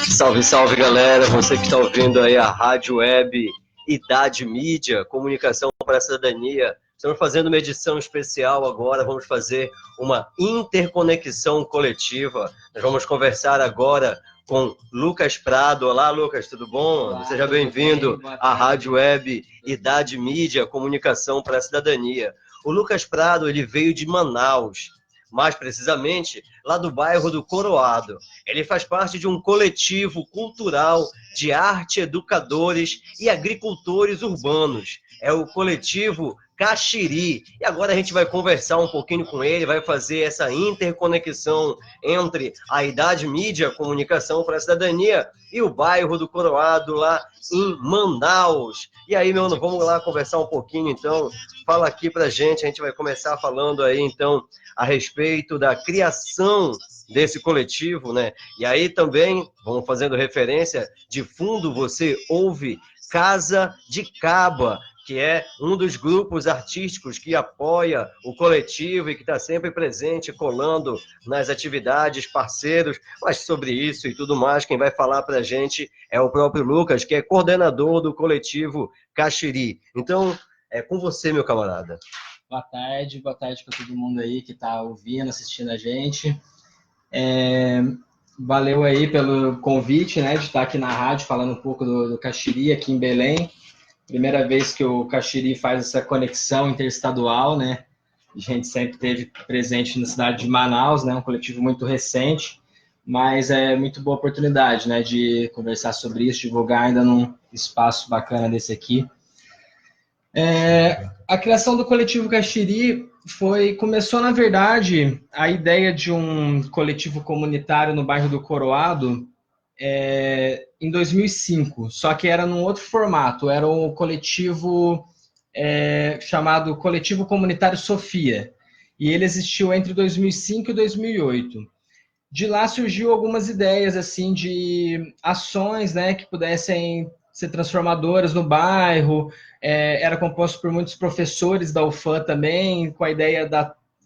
Salve, salve, galera! Você que está ouvindo aí a Rádio Web Idade Mídia, Comunicação para a Cidadania. Estamos fazendo uma edição especial agora, vamos fazer uma interconexão coletiva. Nós vamos conversar agora com Lucas Prado. Olá, Lucas, tudo bom? Olá, seja bem-vindo à Rádio Web Idade Mídia, Comunicação para a Cidadania. O Lucas Prado, ele veio de Manaus, mais precisamente lá do bairro do Coroado. Ele faz parte de um coletivo cultural de arte, educadores e agricultores urbanos. É o coletivo Caxiri. E agora a gente vai conversar um pouquinho com ele, vai fazer essa interconexão entre a Idade Mídia, Comunicação para a Cidadania, e o bairro do Coroado, lá em Manaus. E aí, meu irmão, vamos lá conversar um pouquinho, então. Fala aqui pra gente, a gente vai começar falando aí, então, a respeito da criação desse coletivo, né? E aí também, vamos fazendo referência, de fundo você ouve Casa de Caba, que é um dos grupos artísticos que apoia o coletivo e que está sempre presente, colando nas atividades, parceiros. Mas sobre isso e tudo mais, quem vai falar para a gente é o próprio Lucas, que é coordenador do coletivo Caxiri. Então, é com você, meu camarada. Boa tarde para todo mundo aí que está ouvindo, assistindo a gente. Valeu aí pelo convite, né, de estar aqui na rádio falando um pouco do Caxiri aqui em Belém. Primeira vez que o Caxiri faz essa conexão interestadual, né? A gente sempre esteve presente na cidade de Manaus, né? Um coletivo muito recente, mas é muito boa oportunidade, né, de conversar sobre isso, divulgar ainda num espaço bacana desse aqui. A criação do coletivo Caxiri começou, na verdade, a ideia de um coletivo comunitário no bairro do Coroado em 2005, só que era num outro formato, era um coletivo chamado Coletivo Comunitário Sofia, e ele existiu entre 2005 e 2008. De lá surgiu algumas ideias assim de ações, né, que pudessem ser transformadoras no bairro. Era composto por muitos professores da UFAM também, com a ideia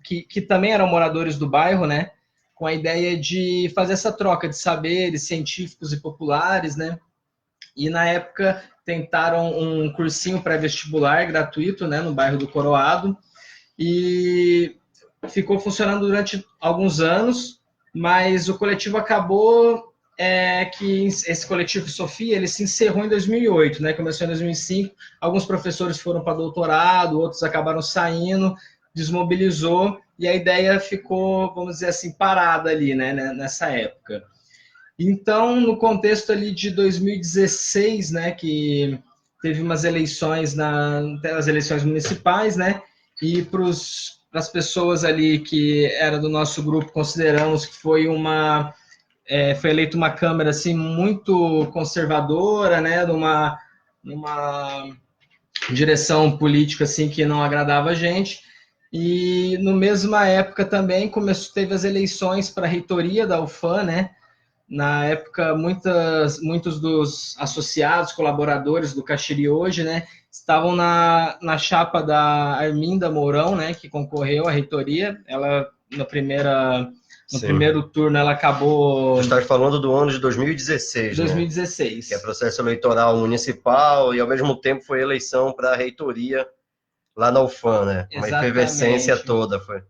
que também eram moradores do bairro, né, com a ideia de fazer essa troca de saberes científicos e populares, né, e na época tentaram um cursinho pré-vestibular gratuito, né, no bairro do Coroado, e ficou funcionando durante alguns anos, mas o coletivo acabou que esse coletivo Sofia, ele se encerrou em 2008, né? Começou em 2005, alguns professores foram para doutorado, outros acabaram saindo, desmobilizou, e a ideia ficou, vamos dizer assim, parada ali, né, nessa época. Então, no contexto ali de 2016, né, que teve umas eleições, as eleições municipais, né, e para as pessoas ali que era do nosso grupo, consideramos que foi eleita uma Câmara assim, muito conservadora, né, numa direção política assim, que não agradava a gente. E no mesma época também teve as eleições para a reitoria da UFAM, né? Na época, muitos dos associados, colaboradores do Caxiri hoje, né, estavam na chapa da Arminda Mourão, né, que concorreu à reitoria. Ela, no primeiro turno, ela acabou... Você está falando do ano de 2016, 2016. Né? Que é processo eleitoral municipal e, ao mesmo tempo, foi eleição para a reitoria lá na UFAM, né? Uma efervescência toda foi.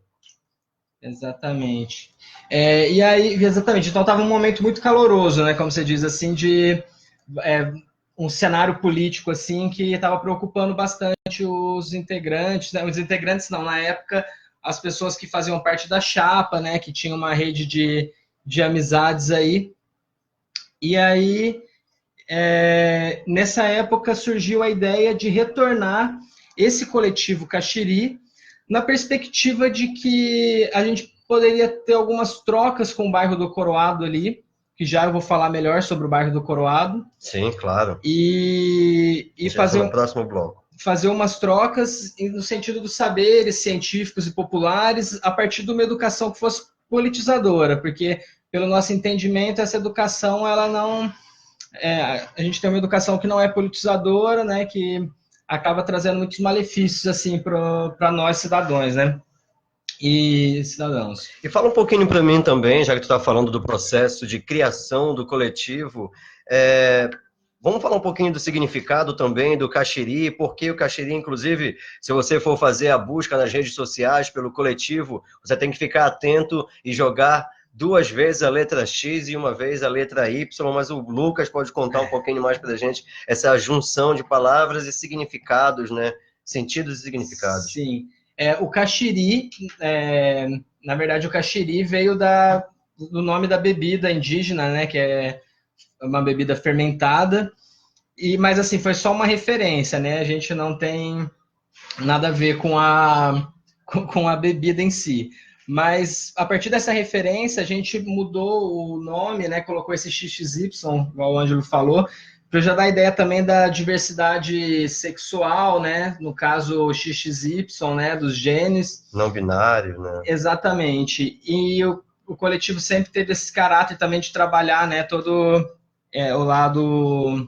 Exatamente. E aí, exatamente, então estava um momento muito caloroso, né, como você diz, assim, de um cenário político, assim, que estava preocupando bastante os integrantes, né, na época, as pessoas que faziam parte da chapa, né, que tinham uma rede de amizades aí. E aí, nessa época, surgiu a ideia de retornar esse coletivo Caxiri, na perspectiva de que a gente poderia ter algumas trocas com o bairro do Coroado ali, que já eu vou falar melhor sobre o bairro do Coroado. Sim, claro. E fazer no próximo bloco. Fazer umas trocas no sentido dos saberes científicos e populares a partir de uma educação que fosse politizadora, porque, pelo nosso entendimento, essa educação ela a gente tem uma educação que não é politizadora, né, que acaba trazendo muitos malefícios assim para nós cidadãos, né? E cidadãos. E fala um pouquinho para mim também, já que tu está falando do processo de criação do coletivo, vamos falar um pouquinho do significado também do Caxiri, porque o Caxiri, inclusive, se você for fazer a busca nas redes sociais pelo coletivo, você tem que ficar atento e jogar 2 vezes a letra X e 1 vez a letra Y, mas o Lucas pode contar um pouquinho mais para a gente essa junção de palavras e significados, né? Sentidos e significados. Sim. O Caxiri, na verdade, o Caxiri veio do nome da bebida indígena, né, que é uma bebida fermentada, mas assim, foi só uma referência, né, a gente não tem nada a ver com a bebida em si. Mas, a partir dessa referência, a gente mudou o nome, né, colocou esse XXY, igual o Ângelo falou, para já dar a ideia também da diversidade sexual, né? No caso, XXY, né? Dos genes. Não binário, né? Exatamente. E o coletivo sempre teve esse caráter também de trabalhar, né? Todo o lado...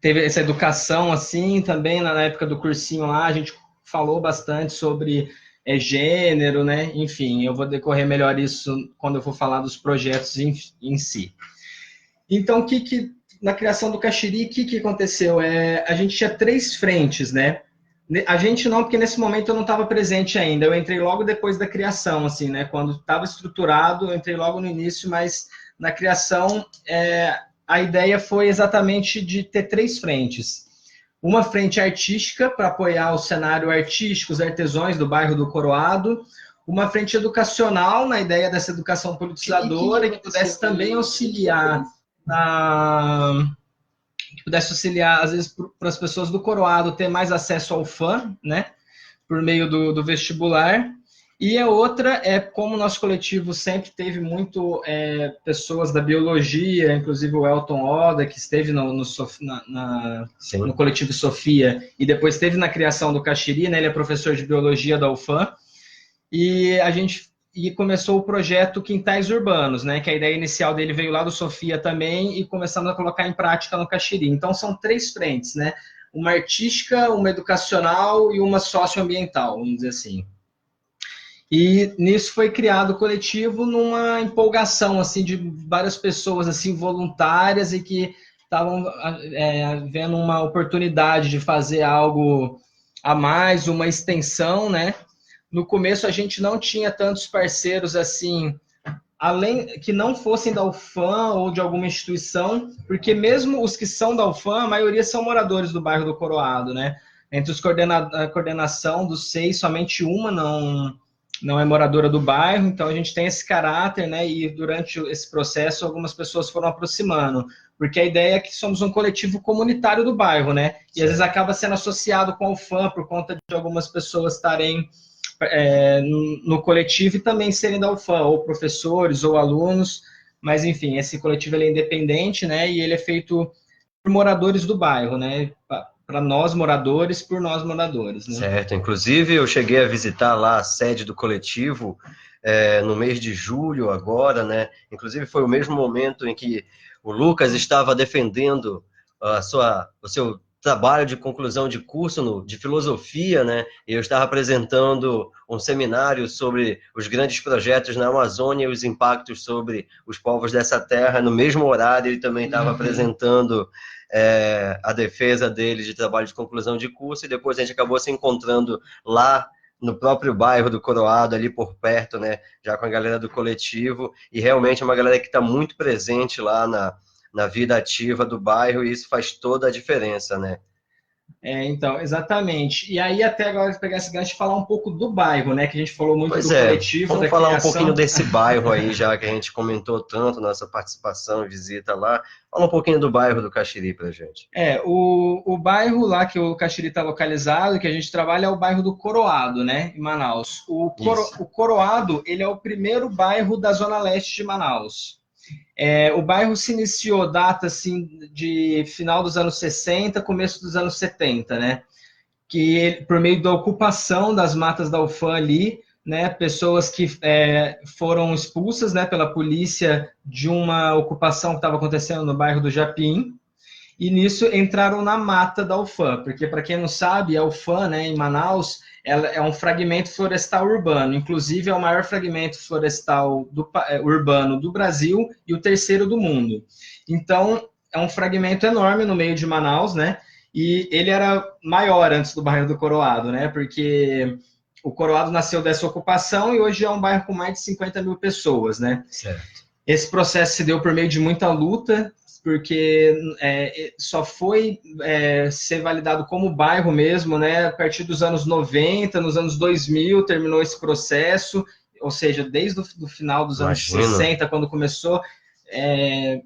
teve essa educação, assim, também na época do cursinho lá, a gente falou bastante sobre gênero, né? Enfim, eu vou decorrer melhor isso quando eu for falar dos projetos em si. Então, na criação do Caxiri, o que aconteceu? A gente tinha 3 frentes, né? A gente não, porque nesse momento eu não estava presente ainda. Eu entrei logo depois da criação, assim, né? Quando estava estruturado, eu entrei logo no início, mas na criação a ideia foi exatamente de ter 3 frentes. Uma frente artística, para apoiar o cenário artístico, os artesãos do bairro do Coroado. Uma frente educacional, na ideia dessa educação politizadora, que pudesse também auxiliar às vezes, para as pessoas do Coroado ter mais acesso ao FAM, né, por meio do vestibular. E a outra como o nosso coletivo sempre teve muito pessoas da biologia, inclusive o Elton Oda, que esteve no coletivo Sofia, e depois esteve na criação do Caxiri, né, ele é professor de biologia da UFAM, e começou o projeto Quintais Urbanos, né? Que a ideia inicial dele veio lá do Sofia também e começamos a colocar em prática no Caxiri. Então, são 3 frentes, né? Uma artística, uma educacional e uma socioambiental, vamos dizer assim. E nisso foi criado o coletivo numa empolgação, assim, de várias pessoas, assim, voluntárias e que estavam vendo uma oportunidade de fazer algo a mais, uma extensão, né? No começo a gente não tinha tantos parceiros assim, além que não fossem da UFAM ou de alguma instituição, porque mesmo os que são da UFAM, a maioria são moradores do bairro do Coroado, né? Entre a coordenação dos 6, somente uma não é moradora do bairro, então a gente tem esse caráter, né? E durante esse processo algumas pessoas foram aproximando, porque a ideia é que somos um coletivo comunitário do bairro, né? E às vezes acaba sendo associado com a UFAM por conta de algumas pessoas estarem no coletivo e também serem da UFAM, ou professores, ou alunos, mas enfim, esse coletivo ele é independente, né, e ele é feito por moradores do bairro, né, para nós moradores, por nós moradores. Né? Certo, inclusive eu cheguei a visitar lá a sede do coletivo no mês de julho agora, né, inclusive foi o mesmo momento em que o Lucas estava defendendo o seu trabalho de conclusão de curso de filosofia, né? E eu estava apresentando um seminário sobre os grandes projetos na Amazônia e os impactos sobre os povos dessa terra. No mesmo horário, ele também estava apresentando a defesa dele de trabalho de conclusão de curso, e depois a gente acabou se encontrando lá no próprio bairro do Coroado, ali por perto, né? Já com a galera do coletivo, e realmente é uma galera que está muito presente lá na vida ativa do bairro, e isso faz toda a diferença, né? Então, exatamente. E aí, até agora, pegar esse gancho e falar um pouco do bairro, né? Que a gente falou muito do coletivo, vamos falar criação. Um pouquinho desse bairro aí, já que a gente comentou tanto nossa participação e visita lá. Fala um pouquinho do bairro do Caxiri pra gente. O bairro lá que o Caxiri está localizado, que a gente trabalha, é o bairro do Coroado, né? Em Manaus. O Coroado, ele é o primeiro bairro da Zona Leste de Manaus. O bairro se iniciou data assim, de final dos anos 60, começo dos anos 70, né? Que por meio da ocupação das matas da UFAM ali, né, pessoas que foram expulsas, né, pela polícia de uma ocupação que estava acontecendo no bairro do Japim, e nisso entraram na mata da UFAM, porque, para quem não sabe, a UFAM, né, em Manaus, ela é um fragmento florestal urbano, inclusive é o maior fragmento florestal urbano do Brasil e o terceiro do mundo. Então, é um fragmento enorme no meio de Manaus, né, e ele era maior antes do bairro do Coroado, né, porque o Coroado nasceu dessa ocupação e hoje é um bairro com mais de 50 mil pessoas, né. Certo. Esse processo se deu por meio de muita luta, porque só foi ser validado como bairro mesmo, né, a partir dos anos 90, nos anos 2000 terminou esse processo, ou seja, desde o final dos anos 60, quando começou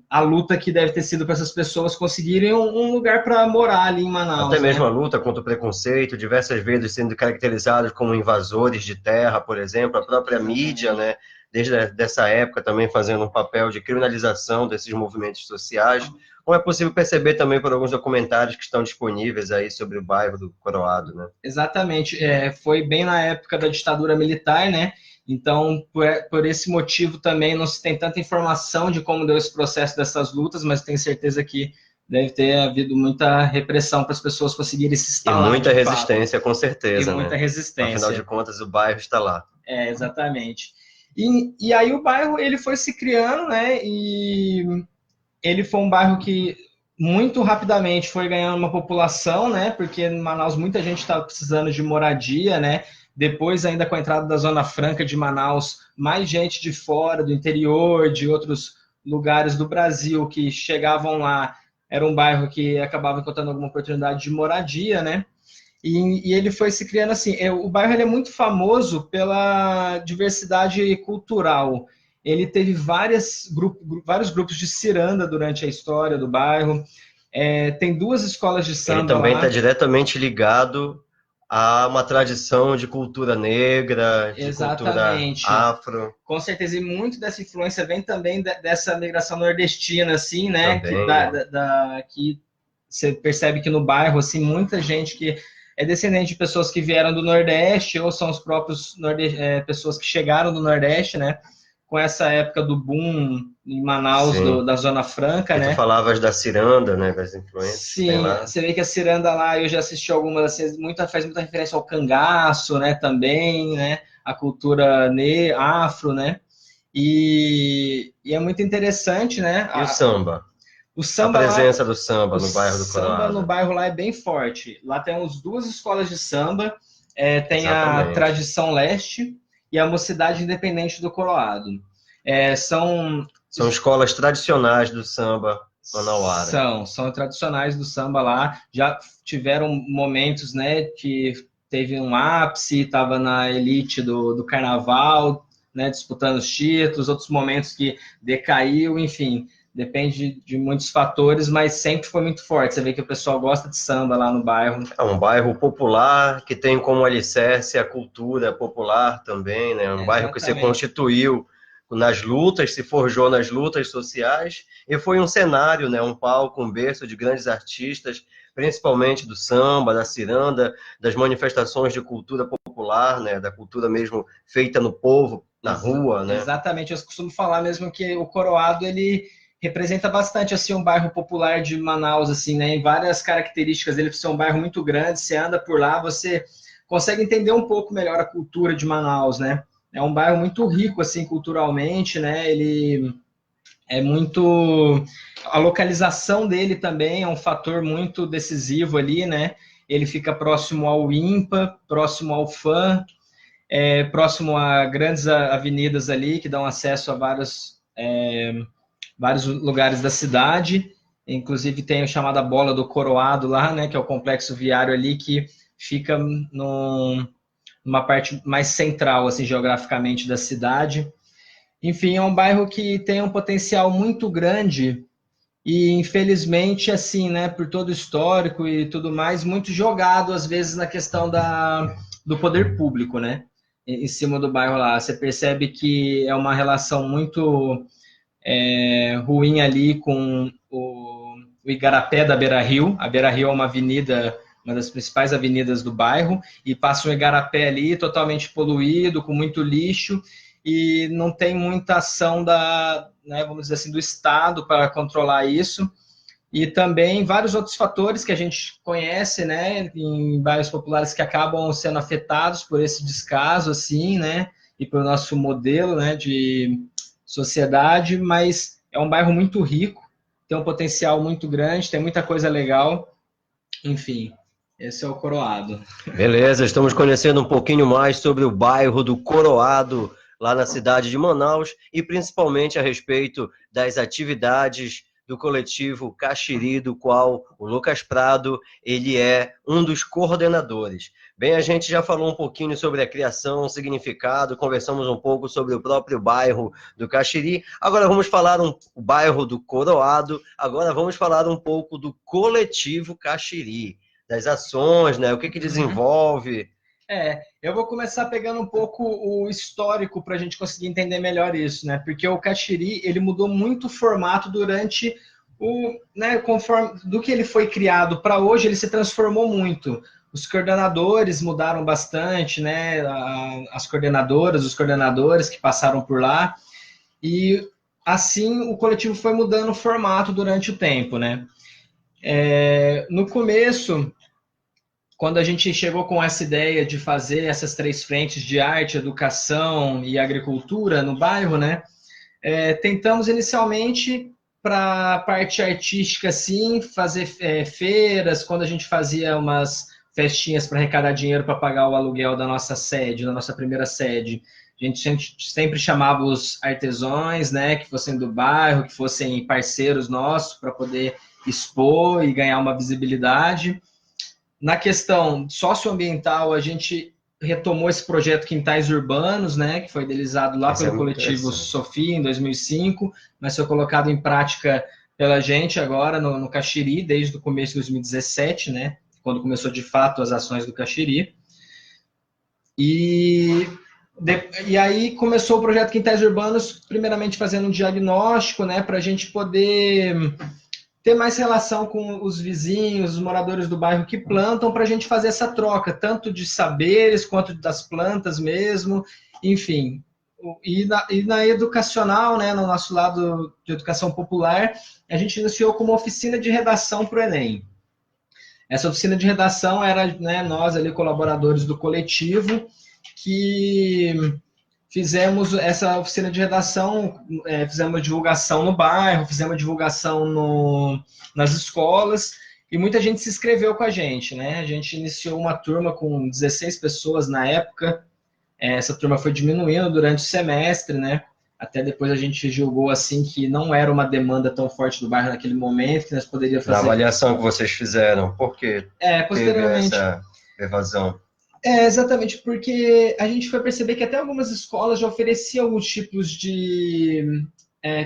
a luta que deve ter sido para essas pessoas conseguirem um lugar para morar ali em Manaus. Até mesmo né? a luta contra o preconceito, diversas vezes sendo caracterizados como invasores de terra, por exemplo, a própria mídia, né, desde essa época também fazendo um papel de criminalização desses movimentos sociais, como é possível perceber também por alguns documentários que estão disponíveis aí sobre o bairro do Coroado, né? Exatamente, foi bem na época da ditadura militar, né? Então, por esse motivo também não se tem tanta informação de como deu esse processo dessas lutas, mas tenho certeza que deve ter havido muita repressão para as pessoas conseguirem se instalar. E muita resistência, com certeza, e muita resistência. Afinal de contas, o bairro está lá. Exatamente. E aí o bairro ele foi se criando, né? E ele foi um bairro que muito rapidamente foi ganhando uma população, né? Porque em Manaus muita gente estava precisando de moradia, né? Depois, ainda com a entrada da Zona Franca de Manaus, mais gente de fora, do interior, de outros lugares do Brasil que chegavam lá. Era um bairro que acabava encontrando alguma oportunidade de moradia, né? E ele foi se criando assim. O bairro ele é muito famoso pela diversidade cultural. Ele teve vários grupos de ciranda durante a história do bairro. Tem 2 escolas de samba. Ele também está diretamente ligado a uma tradição de cultura negra, de Exatamente. cultura afro. Com certeza, e muito dessa influência vem também dessa migração nordestina, assim, né? Que você percebe que no bairro, assim, muita gente que é descendente de pessoas que vieram do Nordeste ou são os próprios pessoas que chegaram do Nordeste, né? Com essa época do boom em Manaus, da Zona Franca, e né? Tu falavas da ciranda, né? Das influências. Sim, você vê que a ciranda lá, eu já assisti algumas, assim, faz muita referência ao cangaço, né? Também, né? A cultura afro, né? E é muito interessante, né? E o samba? O samba a presença do samba no bairro do Coroado. O samba no bairro lá é bem forte. Lá temos 2 escolas de samba, tem Exatamente. a Tradição Leste e a Mocidade Independente do Coroado. São escolas tradicionais do samba manauara. São tradicionais do samba lá. Já tiveram momentos, né, que teve um ápice, estava na elite do carnaval, né, disputando os títulos, outros momentos que decaiu, enfim, depende de muitos fatores, mas sempre foi muito forte. Você vê que o pessoal gosta de samba lá no bairro. É um bairro popular que tem como alicerce a cultura popular também, né? Um bairro que se constituiu nas lutas, se forjou nas lutas sociais e foi um cenário, né? Um palco, um berço de grandes artistas, principalmente do samba, da ciranda, das manifestações de cultura popular, né? Da cultura mesmo feita no povo, na rua, né? Exatamente. Eu costumo falar mesmo que o Coroado, ele representa bastante assim um bairro popular de Manaus, assim, né? Em várias características dele, por ser um bairro muito grande, você anda por lá, você consegue entender um pouco melhor a cultura de Manaus, né? É um bairro muito rico assim culturalmente, né? Ele é muito, a localização dele também é um fator muito decisivo ali, né? Ele fica próximo ao IMPA, próximo ao FAM, próximo a grandes avenidas ali que dão acesso a vários lugares da cidade, inclusive tem a chamada Bola do Coroado lá, né, que é o complexo viário ali que fica numa parte mais central, assim, geograficamente da cidade. Enfim, é um bairro que tem um potencial muito grande e, infelizmente, assim, né, por todo o histórico e tudo mais, muito jogado, às vezes, na questão do poder público, né, em cima do bairro lá. Você percebe que é uma relação muito ruim ali com o Igarapé da Beira-Rio. A Beira-Rio é uma avenida uma das principais avenidas do bairro, e passa um igarapé ali totalmente poluído, com muito lixo, e não tem muita ação né, vamos dizer assim, do Estado para controlar isso. E também vários outros fatores que a gente conhece, né, em bairros populares que acabam sendo afetados por esse descaso, assim, né, e pelo nosso modelo, né, de sociedade, mas é um bairro muito rico, tem um potencial muito grande, tem muita coisa legal, enfim, esse é o Coroado. Beleza, estamos conhecendo um pouquinho mais sobre o bairro do Coroado, lá na cidade de Manaus, e principalmente a respeito das atividades do coletivo Caxiri, do qual o Lucas Prado, ele é um dos coordenadores. Bem, a gente já falou um pouquinho sobre a criação, significado, conversamos um pouco sobre o próprio bairro do Caxiri. Agora vamos falar o bairro do Coroado, agora vamos falar um pouco do coletivo Caxiri, das ações, né? O que desenvolve. Eu vou começar pegando um pouco o histórico para a gente conseguir entender melhor isso, né? Porque o Caxiri, ele mudou muito o formato durante né, conforme do que ele foi criado para hoje, ele se transformou muito. Os coordenadores mudaram bastante, né? As coordenadoras, os coordenadores que passaram por lá, e assim o coletivo foi mudando o formato durante o tempo, né? No começo, quando a gente chegou com essa ideia de fazer essas 3 frentes de arte, educação e agricultura no bairro, né? Tentamos inicialmente, para a parte artística, sim, fazer feiras, quando a gente fazia umas festinhas para arrecadar dinheiro para pagar o aluguel da nossa sede, da nossa primeira sede. A gente sempre chamava os artesãos, né, que fossem do bairro, que fossem parceiros nossos, para poder expor e ganhar uma visibilidade. Na questão socioambiental, a gente retomou esse projeto Quintais Urbanos, né, que foi idealizado lá pelo coletivo Sofia, em 2005, mas foi colocado em prática pela gente agora no Caxiri, desde o começo de 2017, né, quando começou de fato as ações do Caxiri. E aí começou o projeto Quintais Urbanos, primeiramente fazendo um diagnóstico, né, para a gente poder ter mais relação com os vizinhos, os moradores do bairro que plantam, para a gente fazer essa troca, tanto de saberes quanto das plantas mesmo, enfim. E na educacional, né, no nosso lado de educação popular, a gente iniciou com uma oficina de redação para o Enem. Essa oficina de redação era, né, nós ali, colaboradores do coletivo, que fizemos essa oficina de redação, fizemos divulgação no bairro, fizemos divulgação nas escolas, e muita gente se inscreveu com a gente, né? A gente iniciou uma turma com 16 pessoas na época, essa turma foi diminuindo durante o semestre, né? Até depois a gente julgou assim que não era uma demanda tão forte do bairro naquele momento, que nós poderíamos fazer... Na avaliação que vocês fizeram, por que posteriormente teve essa evasão? Exatamente, porque a gente foi perceber que até algumas escolas já ofereciam alguns tipos de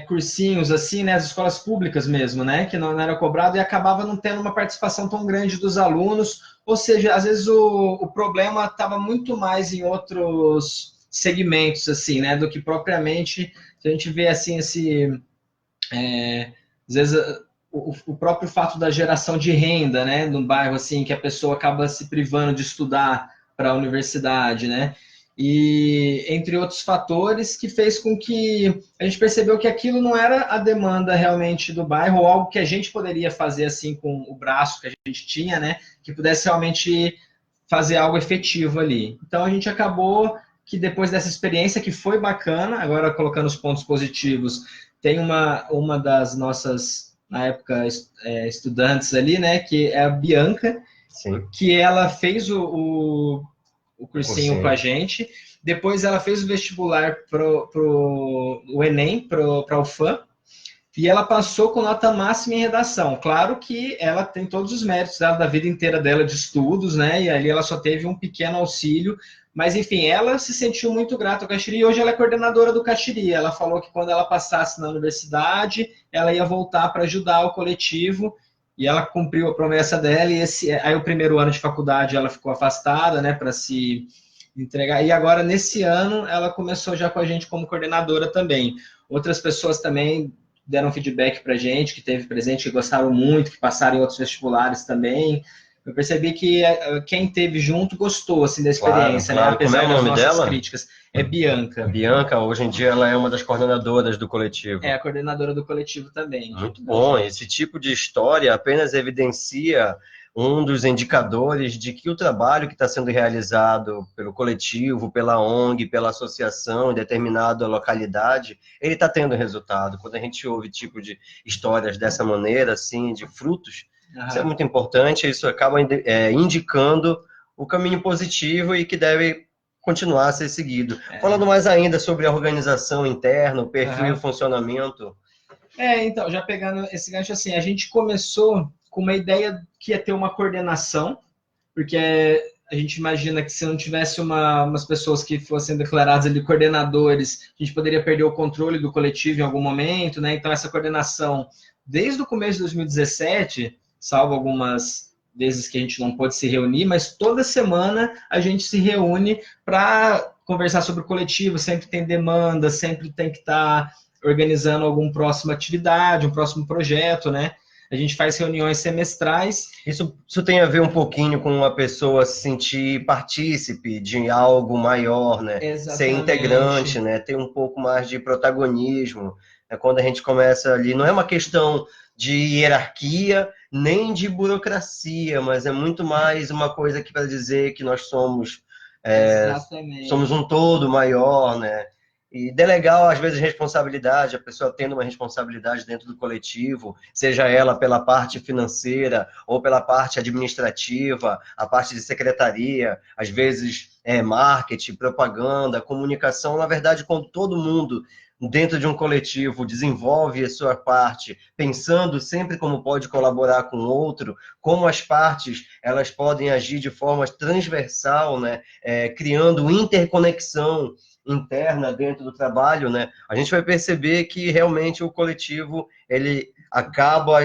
cursinhos, assim, né, as escolas públicas mesmo, né, que não era cobrado e acabava não tendo uma participação tão grande dos alunos, ou seja, às vezes o problema estava muito mais em outros segmentos, assim, né, do que propriamente, se a gente vê, assim, às vezes o próprio fato da geração de renda, né, no bairro, assim, que a pessoa acaba se privando de estudar para a universidade, né? E entre outros fatores que fez com que a gente percebeu que aquilo não era a demanda realmente do bairro, ou algo que a gente poderia fazer assim com o braço que a gente tinha, né? Que pudesse realmente fazer algo efetivo ali. Então a gente acabou que depois dessa experiência que foi bacana, agora colocando os pontos positivos, tem uma das nossas, na época, estudantes ali, né? Que é a Bianca. Sim. Que ela fez o cursinho com a gente, depois ela fez o vestibular o Enem, para a UFAM, e ela passou com nota máxima em redação. Claro que ela tem todos os méritos da vida inteira dela de estudos, né, e ali ela só teve um pequeno auxílio, mas enfim, ela se sentiu muito grata ao Caxiri, e hoje ela é coordenadora do Caxiri. Ela falou que quando ela passasse na universidade, ela ia voltar para ajudar o coletivo, e ela cumpriu a promessa dela, e aí o primeiro ano de faculdade ela ficou afastada, né, para se entregar, e agora nesse ano ela começou já com a gente como coordenadora também. Outras pessoas também deram feedback para a gente, que teve presente, que gostaram muito, que passaram em outros vestibulares também, Eu percebi que quem teve junto gostou assim, da experiência, Claro. né? Apesar Como é o nome das nossas dela? críticas. É Bianca. Bianca, hoje em dia, ela é uma das coordenadoras do coletivo. É a coordenadora do coletivo também. Muito bom. Esse tipo de história apenas evidencia um dos indicadores de que o trabalho que está sendo realizado pelo coletivo, pela ONG, pela associação em determinada localidade, ele está tendo resultado. Quando a gente ouve tipo de histórias dessa maneira, assim, de frutos, isso é muito importante. Isso acaba indicando o caminho positivo e que deve continuar a ser seguido. Falando mais ainda sobre a organização interna, o perfil e o funcionamento. Então, já pegando esse gancho assim, a gente começou com uma ideia que ia ter uma coordenação, porque a gente imagina que se não tivesse umas pessoas que fossem declaradas ali coordenadores, a gente poderia perder o controle do coletivo em algum momento, né? Então, essa coordenação, desde o começo de 2017, salvo algumas vezes que a gente não pôde se reunir, mas toda semana a gente se reúne para conversar sobre o coletivo, sempre tem demanda, sempre tem que estar organizando alguma próxima atividade, um próximo projeto, né? A gente faz reuniões semestrais. Isso tem a ver um pouquinho com a pessoa se sentir partícipe de algo maior, né? Exatamente. Ser integrante, né? Ter um pouco mais de protagonismo. Quando a gente começa ali, não é uma questão de hierarquia nem de burocracia, mas é muito mais uma coisa que para dizer que nós somos um todo maior, né? E delegar, às vezes, responsabilidade, a pessoa tendo uma responsabilidade dentro do coletivo, seja ela pela parte financeira ou pela parte administrativa, a parte de secretaria, às vezes marketing, propaganda, comunicação. Na verdade, quando todo mundo dentro de um coletivo desenvolve a sua parte, pensando sempre como pode colaborar com o outro, como as partes elas podem agir de forma transversal, né? Criando interconexão interna dentro do trabalho, né? A gente vai perceber que realmente o coletivo ele acaba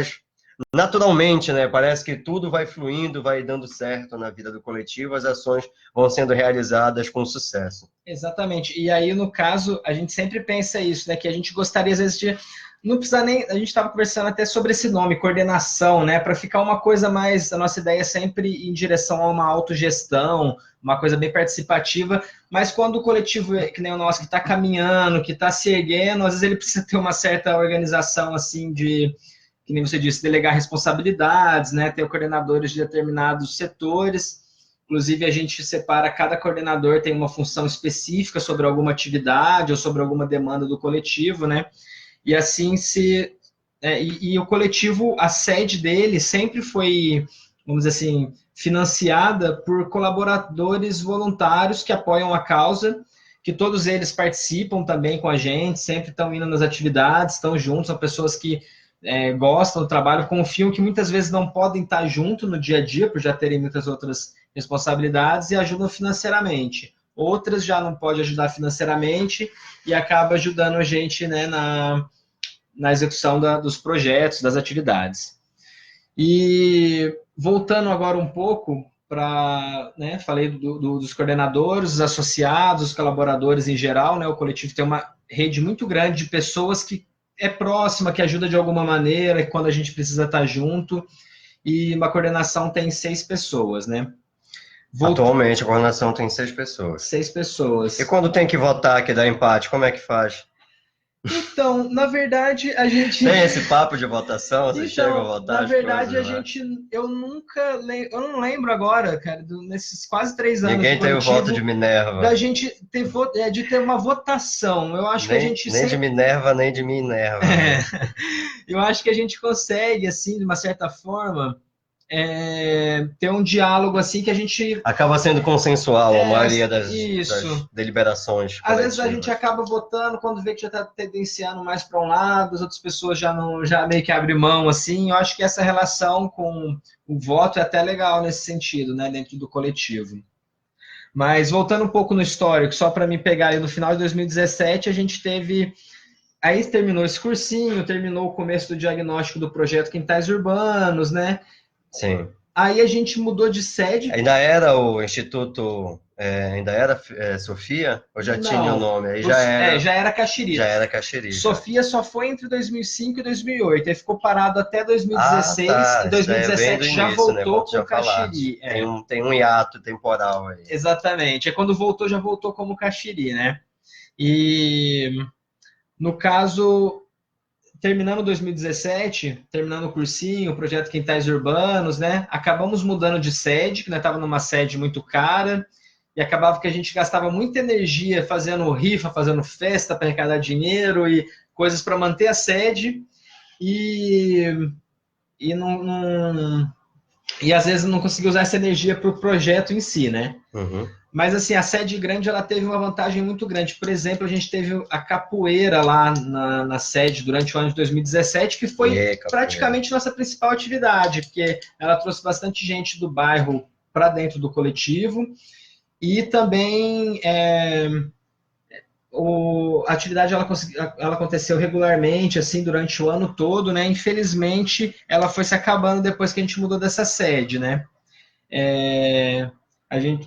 naturalmente, né? Parece que tudo vai fluindo, vai dando certo na vida do coletivo, as ações vão sendo realizadas com sucesso. Exatamente. E aí, no caso, a gente sempre pensa isso, né? Que a gente gostaria, às vezes, de não precisa nem. A gente estava conversando até sobre esse nome, coordenação, né? Para ficar uma coisa mais. A nossa ideia é sempre em direção a uma autogestão, uma coisa bem participativa. Mas quando o coletivo, que nem o nosso, que está caminhando, que está se erguendo, às vezes ele precisa ter uma certa organização, assim, de. Que nem você disse, delegar responsabilidades, né? Ter coordenadores de determinados setores. Inclusive, a gente separa, cada coordenador tem uma função específica sobre alguma atividade ou sobre alguma demanda do coletivo, né? E assim e o coletivo, a sede dele sempre foi, vamos dizer assim, financiada por colaboradores voluntários que apoiam a causa, que todos eles participam também com a gente, sempre estão indo nas atividades, estão juntos, são pessoas que gostam do trabalho, confiam, que muitas vezes não podem estar junto no dia a dia, por já terem muitas outras responsabilidades, e ajudam financeiramente. Outras já não podem ajudar financeiramente e acaba ajudando a gente, né, na execução dos projetos, das atividades. E voltando agora um pouco para, né, falei dos coordenadores, dos associados, dos colaboradores em geral, né, o coletivo tem uma rede muito grande de pessoas que é próxima, que ajuda de alguma maneira, quando a gente precisa estar junto, e uma coordenação tem 6 pessoas, né? Atualmente a coordenação tem 6 pessoas. 6 pessoas. E quando tem que votar, que dá empate, como é que faz? Então, na verdade, a gente... Tem esse papo de votação? Você chega a votar? Na verdade, a gente... Eu não lembro agora, cara, nesses quase 3 anos. Ninguém tem o voto de Minerva. Da gente ter uma votação. Eu acho que a gente... Nem de Minerva, nem de Minerva. Eu acho que a gente consegue, assim, de uma certa forma... ter um diálogo assim que a gente... Acaba sendo consensual a maioria das deliberações. Às vezes a gente acaba votando quando vê que já está tendenciando mais para um lado, as outras pessoas já meio que abrem mão, assim. Eu acho que essa relação com o voto é até legal nesse sentido, né, dentro do coletivo. Mas voltando um pouco no histórico, só para me pegar aí, no final de 2017 a gente teve... Aí terminou esse cursinho, terminou o começo do diagnóstico do projeto Quintais Urbanos, né? Sim. Aí a gente mudou de sede. Ainda era o Instituto Ainda era Sofia? Ou já tinha o Não, nome? Aí já era Caxiri. já era Caxiri. Já. Sofia só foi entre 2005 e 2008, aí ficou parado até Ah, 2016, tá. e Isso daí é bem 2017 do já início, né? Como voltou tu com já falaste. Caxiri. Tem um hiato temporal aí. Exatamente. É quando voltou, já voltou como Caxiri, né? E no caso, terminando 2017, terminando o cursinho, o projeto Quintais Urbanos, né? Acabamos mudando de sede, que nós estava numa sede muito cara, e acabava que a gente gastava muita energia fazendo rifa, fazendo festa para arrecadar dinheiro e coisas para manter a sede, e, e às vezes não conseguia usar essa energia para o projeto em si, né? Uhum. Mas assim, a sede grande ela teve uma vantagem muito grande. Por exemplo, a gente teve a capoeira lá na sede durante o ano de 2017, que foi praticamente nossa principal atividade, porque ela trouxe bastante gente do bairro para dentro do coletivo e também a atividade ela aconteceu regularmente assim durante o ano todo, né? Infelizmente, ela foi se acabando depois que a gente mudou dessa sede, né?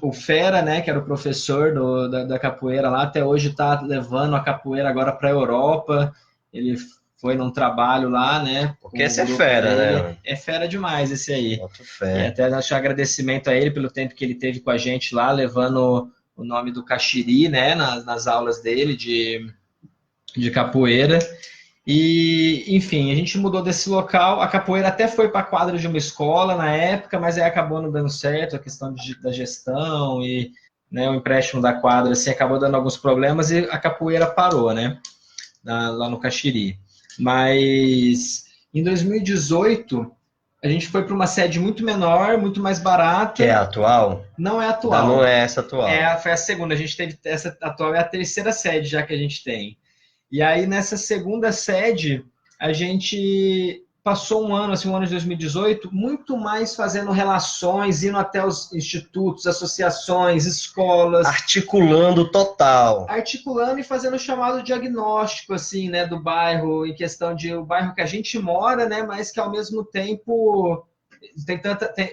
O Fera, né, que era o professor da capoeira lá, até hoje está levando a capoeira agora para a Europa. Ele foi num trabalho lá, né? Porque esse é fera, né? É fera demais esse aí. Boto fé. E até deixar agradecimento a ele pelo tempo que ele teve com a gente lá, levando o nome do Caxiri, né, nas aulas dele de capoeira. E, enfim, a gente mudou desse local. A capoeira até foi para a quadra de uma escola na época, mas aí acabou não dando certo a questão da gestão e, né, o empréstimo da quadra assim, acabou dando alguns problemas e a capoeira parou, né, lá no Caxiri. Mas em 2018 a gente foi para uma sede muito menor, muito mais barata. Que é a atual? Não é atual. Não é essa atual. Foi a segunda. A gente teve essa atual, é a terceira sede já que a gente tem. E aí, nessa segunda sede, a gente passou um ano de 2018, muito mais fazendo relações, indo até os institutos, associações, escolas. Articulando total. Articulando e fazendo o chamado diagnóstico, assim, né, do bairro, em questão de o bairro que a gente mora, né, mas que ao mesmo tempo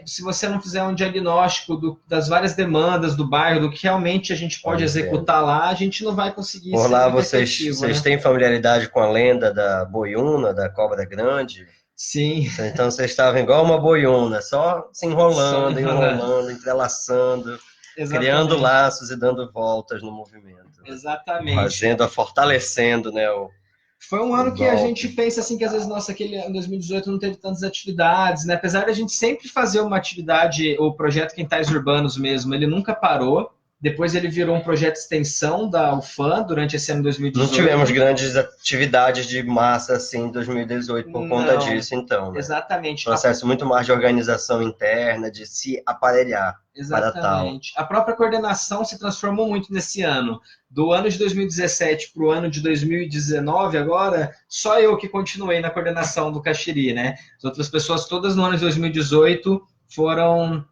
se você não fizer um diagnóstico das várias demandas do bairro, do que realmente a gente pode executar lá, a gente não vai conseguir Por lá vocês né? têm familiaridade com a lenda da boiúna, da cobra grande? Sim. Então vocês estavam igual uma boiúna, só se enrolando, entrelaçando, criando laços e dando voltas no movimento. Exatamente. Fortalecendo, né, foi um ano que a gente pensa assim que às vezes, nossa, aquele ano 2018 não teve tantas atividades, né? Apesar de a gente sempre fazer uma atividade, o projeto Quintais Urbanos mesmo, ele nunca parou. Depois ele virou um projeto de extensão da UFAM durante esse ano 2018. Não tivemos grandes atividades de massa assim em 2018 por conta disso, então. Né? Exatamente. Processo muito mais de organização interna, de se aparelhar. Exatamente. A própria coordenação se transformou muito nesse ano. Do ano de 2017 para o ano de 2019, agora, só eu que continuei na coordenação do Caxiri, né? As outras pessoas todas no ano de 2018 foram...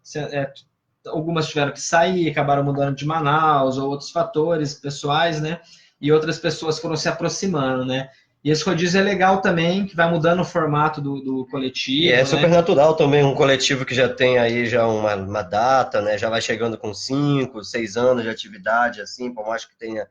algumas tiveram que sair, acabaram mudando de Manaus, ou outros fatores pessoais, né? E outras pessoas foram se aproximando, né? E esse rodízio é legal também, que vai mudando o formato do coletivo. E é super natural também, um coletivo que já tem aí já uma data, né? Já vai chegando com 5, 6 anos de atividade, assim, por mais que tenha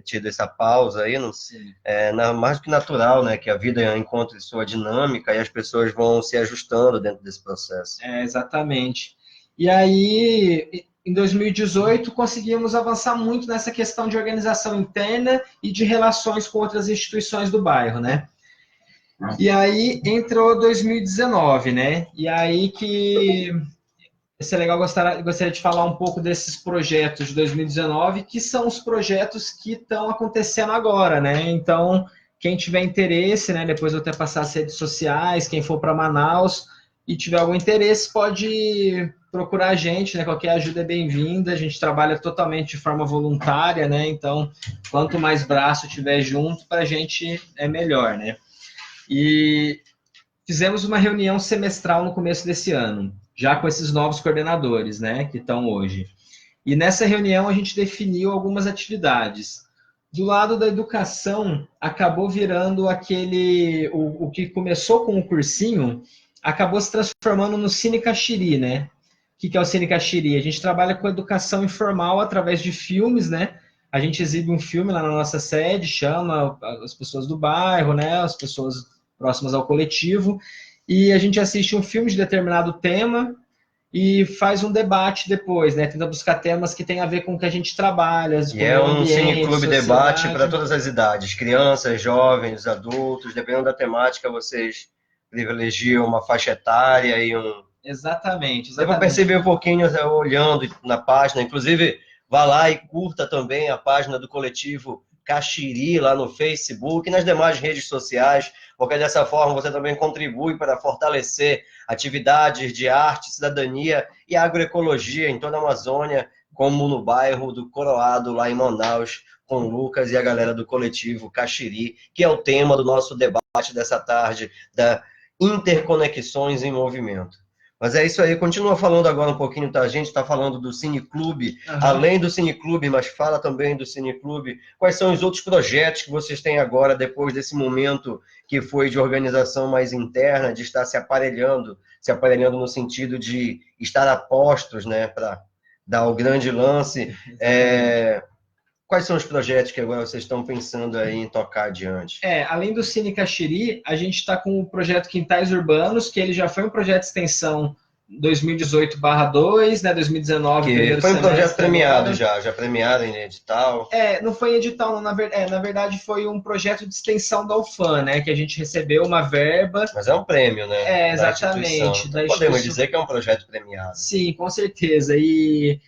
tido essa pausa aí, não, mais do que natural, né? Que a vida encontre sua dinâmica e as pessoas vão se ajustando dentro desse processo. Exatamente. E aí, em 2018, conseguimos avançar muito nessa questão de organização interna e de relações com outras instituições do bairro, né? E aí entrou 2019, né? E aí que seria legal, gostaria de falar um pouco desses projetos de 2019, que são os projetos que estão acontecendo agora, né? Então, quem tiver interesse, né? Depois eu até passar as redes sociais, quem for para Manaus e tiver algum interesse, pode procurar a gente, né? Qualquer ajuda é bem-vinda. A gente trabalha totalmente de forma voluntária, né? Então, quanto mais braço tiver junto, para a gente é melhor, né? E fizemos uma reunião semestral no começo desse ano, já com esses novos coordenadores, né? Que estão hoje. E nessa reunião a gente definiu algumas atividades. Do lado da educação, acabou virando o que começou com o cursinho, acabou se transformando no Cine Caxiri, né? que é o Cine Caxiri? A gente trabalha com educação informal através de filmes, né? A gente exibe um filme lá na nossa sede, chama as pessoas do bairro, né? As pessoas próximas ao coletivo, e a gente assiste um filme de determinado tema e faz um debate depois, né? Tenta buscar temas que têm a ver com o que a gente trabalha, com E é o um ambiente, cineclube debate para sociedade. todas as idades, crianças, jovens, adultos, dependendo da temática, vocês privilegiam uma faixa etária e um... Exatamente, Deu para exatamente. perceber um pouquinho olhando na página, inclusive vá lá e curta também a página do coletivo Caxiri lá no Facebook e nas demais redes sociais, porque dessa forma você também contribui para fortalecer atividades de arte, cidadania e agroecologia em toda a Amazônia, como no bairro do Coroado, lá em Manaus, com o Lucas e a galera do coletivo Caxiri, que é o tema do nosso debate dessa tarde, da interconexões em movimento. Mas é isso aí, continua falando agora um pouquinho, tá? A gente está falando do Cineclube, além do Cineclube, mas fala também do Cineclube. Quais são os outros projetos que vocês têm agora, depois desse momento que foi de organização mais interna, de estar se aparelhando no sentido de estar a postos, né, para dar o grande lance. Quais são os projetos que agora vocês estão pensando aí em tocar adiante? Além do Cine Caxiri, a gente está com o projeto Quintais Urbanos, que ele já foi um projeto de extensão 2018/2, né, 2019, Que primeiro foi um projeto semestre premiado agora. já premiado em edital. Não foi em edital, não, na verdade foi um projeto de extensão da UFAM, né, que a gente recebeu uma verba. Mas é um prêmio, né? Da instituição. Exatamente. Então podemos dizer que é um projeto premiado. Sim, com certeza. E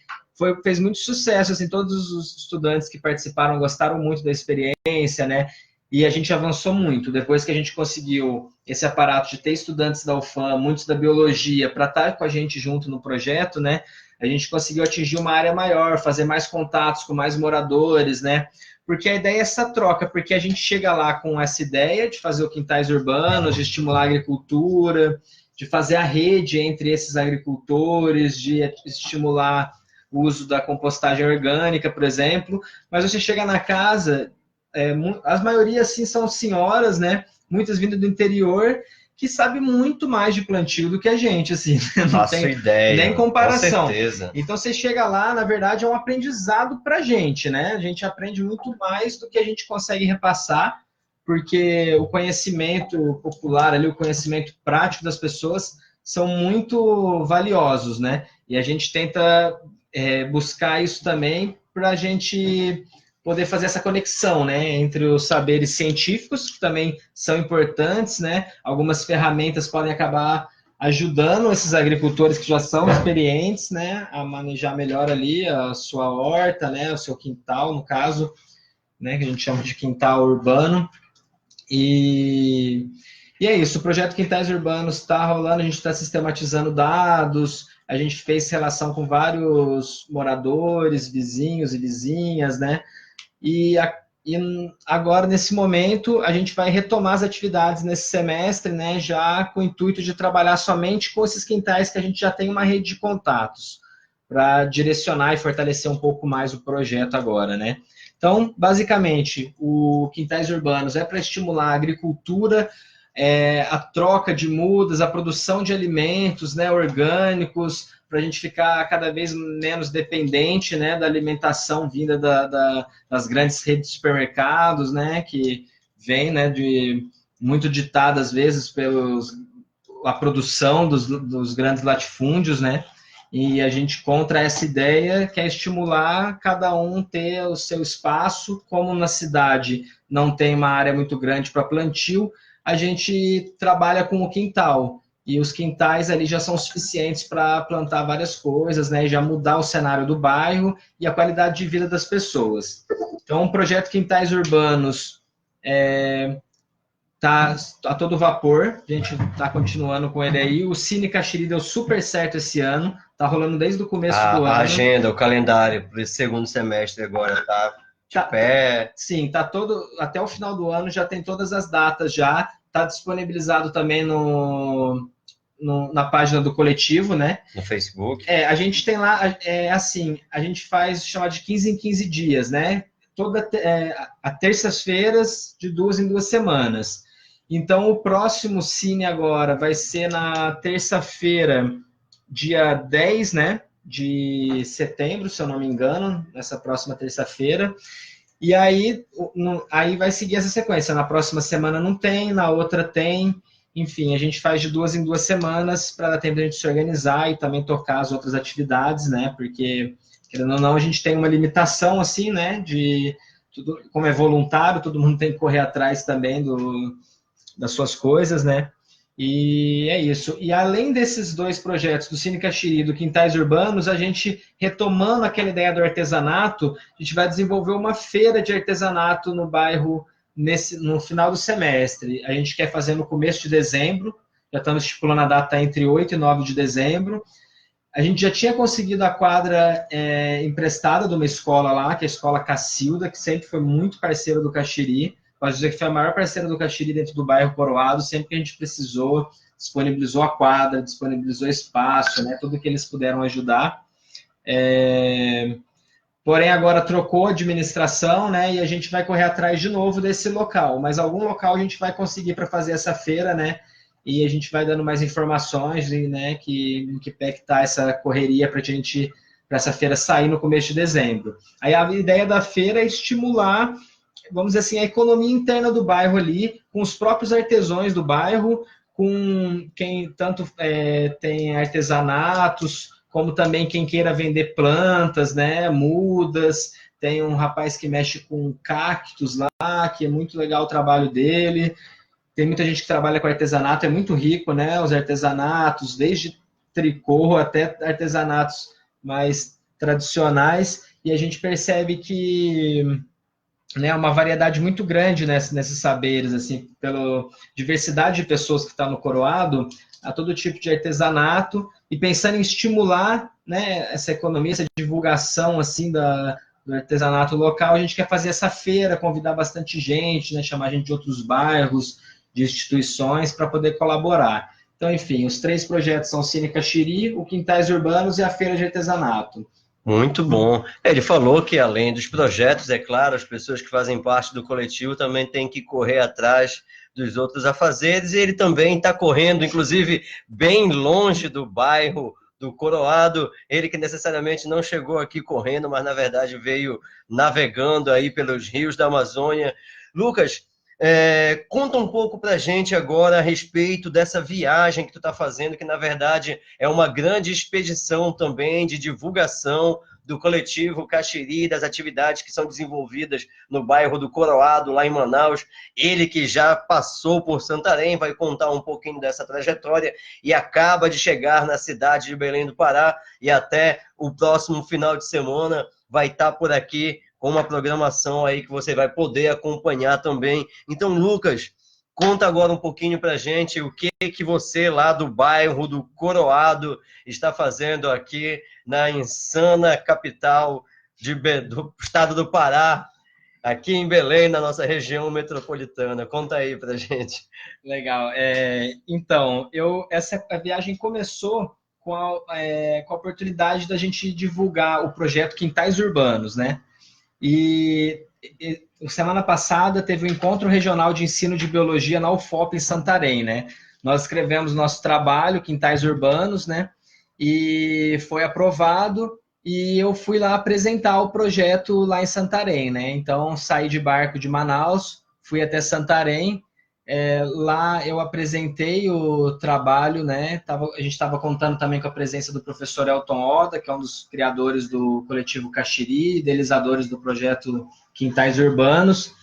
fez muito sucesso, assim, todos os estudantes que participaram gostaram muito da experiência, né? E a gente avançou muito. Depois que a gente conseguiu esse aparato de ter estudantes da UFAM, muitos da biologia, para estar com a gente junto no projeto, né? A gente conseguiu atingir uma área maior, fazer mais contatos com mais moradores, né? Porque a ideia é essa troca, porque a gente chega lá com essa ideia de fazer o quintais urbanos, de estimular a agricultura, de fazer a rede entre esses agricultores, de estimular o uso da compostagem orgânica, por exemplo, mas você chega na casa, as maiorias assim, são senhoras, né? Muitas vindo do interior, que sabem muito mais de plantio do que a gente, assim. Não tem ideia, nem comparação. Com certeza. Então você chega lá, na verdade, é um aprendizado para a gente, né? A gente aprende muito mais do que a gente consegue repassar, porque o conhecimento popular, ali, o conhecimento prático das pessoas são muito valiosos, né? E a gente tenta buscar isso também para a gente poder fazer essa conexão, né, entre os saberes científicos, que também são importantes, né? Algumas ferramentas podem acabar ajudando esses agricultores que já são experientes, né, a manejar melhor ali a sua horta, né, o seu quintal, no caso, né, que a gente chama de quintal urbano. E é isso, o projeto Quintais Urbanos está rolando, a gente está sistematizando dados, a gente fez relação com vários moradores, vizinhos e vizinhas, né? E agora, nesse momento, a gente vai retomar as atividades nesse semestre, né? Já com o intuito de trabalhar somente com esses quintais que a gente já tem uma rede de contatos, para direcionar e fortalecer um pouco mais o projeto agora, né? Então, basicamente, o Quintais Urbanos é para estimular a agricultura, a troca de mudas, a produção de alimentos, né, orgânicos, para a gente ficar cada vez menos dependente, né, da alimentação vinda das grandes redes de supermercados, né, que vem, né, muito ditada às vezes a produção dos grandes latifúndios, né, e a gente contra essa ideia que é estimular cada um ter o seu espaço, como na cidade não tem uma área muito grande para plantio, a gente trabalha com o quintal, e os quintais ali já são suficientes para plantar várias coisas, né, e já mudar o cenário do bairro e a qualidade de vida das pessoas. Então, o projeto Quintais Urbanos tá a todo vapor, a gente está continuando com ele aí. O Cine Caxiri deu super certo esse ano, tá rolando desde o começo do ano. A agenda, o calendário para esse segundo semestre agora tá de pé. Sim, tá todo, até o final do ano já tem todas as datas já, tá disponibilizado também na página do coletivo, né? No Facebook. A gente tem lá, assim, a gente faz chamar de 15 em 15 dias, né? A terças-feiras, de 2 em 2 semanas. Então, o próximo Cine agora vai ser na terça-feira, dia 10, né, de setembro, se eu não me engano, nessa próxima terça-feira. E aí vai seguir essa sequência. Na próxima semana não tem, na outra tem. Enfim, a gente faz de 2 em 2 semanas para dar tempo de a gente se organizar e também tocar as outras atividades, né? Porque, querendo ou não, a gente tem uma limitação, assim, né? De tudo, como é voluntário, todo mundo tem que correr atrás também das suas coisas, né? E é isso. E além desses 2 projetos, do Cine Caxiri e do Quintais Urbanos, a gente, retomando aquela ideia do artesanato, a gente vai desenvolver uma feira de artesanato no bairro no final do semestre. A gente quer fazer no começo de dezembro, já estamos estipulando a data entre 8 e 9 de dezembro. A gente já tinha conseguido a quadra emprestada de uma escola lá, que é a Escola Cacilda, que sempre foi muito parceira do Caxiri. Posso dizer que foi a maior parceira do Caxiri dentro do bairro Coroado, sempre que a gente precisou, disponibilizou a quadra, disponibilizou espaço, né, tudo que eles puderam ajudar. Porém, agora trocou a administração, né, e a gente vai correr atrás de novo desse local, mas algum local a gente vai conseguir para fazer essa feira, né, e a gente vai dando mais informações, né, em que pé que está essa correria para essa feira sair no começo de dezembro. Aí a ideia da feira é estimular, vamos dizer assim, a economia interna do bairro ali, com os próprios artesãos do bairro, com quem tanto tem artesanatos, como também quem queira vender plantas, né, mudas. Tem um rapaz que mexe com cactos lá, que é muito legal o trabalho dele. Tem muita gente que trabalha com artesanato, é muito rico, né, os artesanatos, desde tricô até artesanatos mais tradicionais, e a gente percebe que, né, uma variedade muito grande nesses saberes, assim, pela diversidade de pessoas que está no Coroado, a todo tipo de artesanato, e pensando em estimular, né, essa economia, essa divulgação assim do artesanato local, a gente quer fazer essa feira, convidar bastante gente, né, chamar gente de outros bairros, de instituições, para poder colaborar. Então, enfim, os 3 projetos são o Cine Caxiri, o Quintais Urbanos e a Feira de Artesanato. Muito bom. Ele falou que, além dos projetos, é claro, as pessoas que fazem parte do coletivo também têm que correr atrás dos outros afazeres, e ele também está correndo, inclusive, bem longe do bairro do Coroado. Ele que necessariamente não chegou aqui correndo, mas, na verdade, veio navegando aí pelos rios da Amazônia. Lucas, conta um pouco para a gente agora a respeito dessa viagem que tu está fazendo, que na verdade é uma grande expedição também de divulgação do coletivo Caxiri, das atividades que são desenvolvidas no bairro do Coroado, lá em Manaus. Ele que já passou por Santarém, vai contar um pouquinho dessa trajetória e acaba de chegar na cidade de Belém do Pará, e até o próximo final de semana vai estar por aqui com uma programação aí que você vai poder acompanhar também. Então, Lucas, conta agora um pouquinho para a gente o que você lá do bairro do Coroado está fazendo aqui na insana capital do estado do Pará, aqui em Belém, na nossa região metropolitana. Conta aí para a gente. Legal. Então, essa viagem começou com a oportunidade da gente divulgar o projeto Quintais Urbanos, né? E semana passada teve o Encontro Regional de Ensino de Biologia na UFOP em Santarém, né? Nós escrevemos nosso trabalho, Quintais Urbanos, né? E foi aprovado, e eu fui lá apresentar o projeto lá em Santarém, né? Então, saí de barco de Manaus, fui até Santarém. Lá eu apresentei o trabalho, né? A gente estava contando também com a presença do professor Elton Oda, que é um dos criadores do coletivo Caxiri, idealizadores do projeto Quintais Urbanos.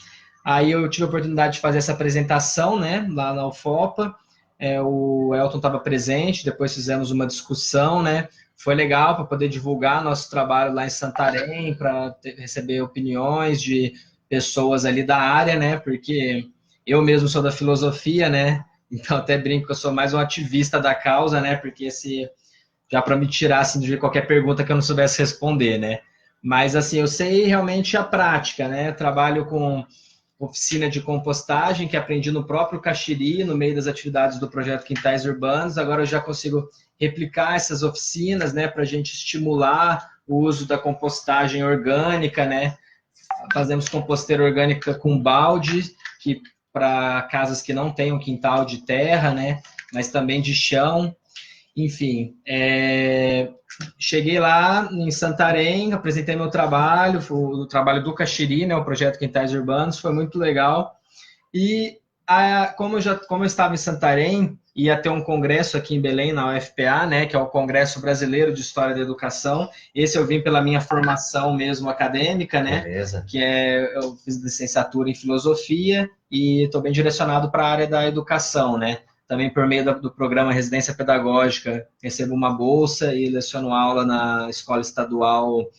Aí eu tive a oportunidade de fazer essa apresentação, né, lá na UFOPA. O Elton estava presente, depois fizemos uma discussão, né? Foi legal para poder divulgar nosso trabalho lá em Santarém, para receber opiniões de pessoas ali da área, né? Porque eu mesmo sou da filosofia, né? Então até brinco que eu sou mais um ativista da causa, né? Porque já para me tirar assim, de qualquer pergunta que eu não soubesse responder, né? Mas assim, eu sei realmente a prática, né? Trabalho com oficina de compostagem que aprendi no próprio Caxiri, no meio das atividades do projeto Quintais Urbanos. Agora eu já consigo replicar essas oficinas, né? Para a gente estimular o uso da compostagem orgânica, né? Fazemos composteira orgânica com balde, para casas que não tenham quintal de terra, né, mas também de chão. Enfim, cheguei lá em Santarém, apresentei meu trabalho, o trabalho do Caxiri, né, o projeto Quintais Urbanos, foi muito legal. E como eu estava em Santarém, ia ter um congresso aqui em Belém, na UFPA, né, que é o Congresso Brasileiro de História da Educação. Esse eu vim pela minha formação mesmo acadêmica, né? Beleza. Eu fiz licenciatura em Filosofia e estou bem direcionado para a área da educação, né? Também por meio do programa Residência Pedagógica, recebo uma bolsa e leciono aula na escola estadual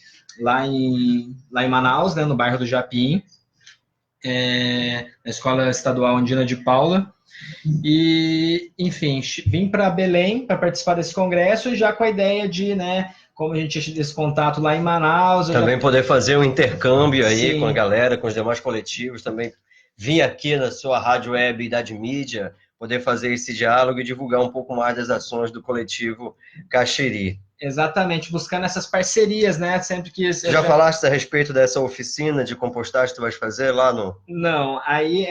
lá em Manaus, né, no bairro do Japim, na Escola Estadual Andina de Paula. E, enfim, vim para Belém para participar desse congresso e já com a ideia de, né, como a gente tinha esse contato lá em Manaus... Também poder fazer um intercâmbio aí Sim. com a galera, com os demais coletivos, também vir aqui na sua rádio web Idade Mídia, poder fazer esse diálogo e divulgar um pouco mais das ações do coletivo Caxiri. Exatamente, buscando essas parcerias, né? Sempre que... Já falaste a respeito dessa oficina de compostagem que tu vais fazer lá no... Não, aí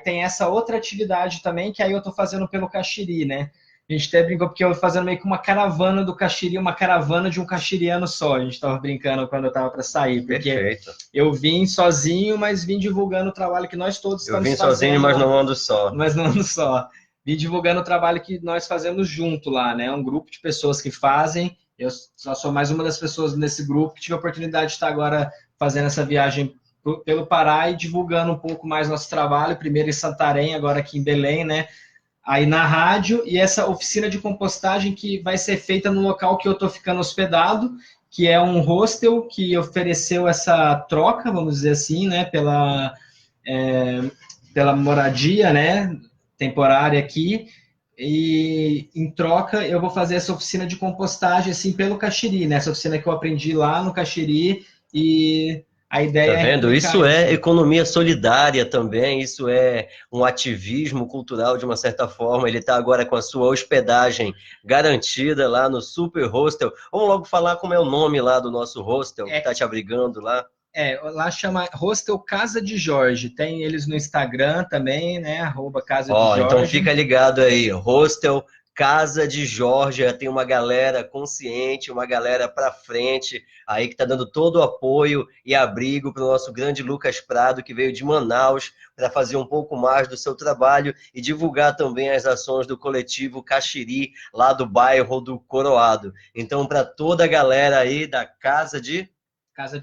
tem essa outra atividade também, que aí eu tô fazendo pelo Caxiri, né? A gente até brincou, porque eu fazendo meio que uma caravana do Caxiri, uma caravana de um caxiriano só. A gente estava brincando quando eu estava para sair. Porque Perfeito. Eu vim sozinho, mas vim divulgando o trabalho que nós todos estamos fazendo. Eu vim sozinho, mas não ando só. Mas não ando só. Vim divulgando o trabalho que nós fazemos junto lá, né? Um grupo de pessoas que fazem. Eu só sou mais uma das pessoas nesse grupo que tive a oportunidade de estar agora fazendo essa viagem pelo Pará e divulgando um pouco mais nosso trabalho. Primeiro em Santarém, agora aqui em Belém, né? Aí na rádio, e essa oficina de compostagem que vai ser feita no local que eu estou ficando hospedado, que é um hostel que ofereceu essa troca, vamos dizer assim, né, pela moradia, né, temporária aqui, e em troca eu vou fazer essa oficina de compostagem, assim, pelo Caxiri, né, essa oficina que eu aprendi lá no Caxiri, e... a ideia tá vendo? Isso é economia solidária também, isso é um ativismo cultural de uma certa forma. Ele está agora com a sua hospedagem garantida lá no Super Hostel. Vamos logo falar como é o nome lá do nosso hostel que está te abrigando lá. Lá chama Hostel Casa de Jorge. Tem eles no Instagram também, né? @Casa de Jorge. Então fica ligado aí, Hostel Casa de Jorge, tem uma galera consciente, uma galera para frente, aí que está dando todo o apoio e abrigo para o nosso grande Lucas Prado, que veio de Manaus para fazer um pouco mais do seu trabalho e divulgar também as ações do coletivo Caxiri, lá do bairro do Coroado. Então, para toda a galera aí da Casa de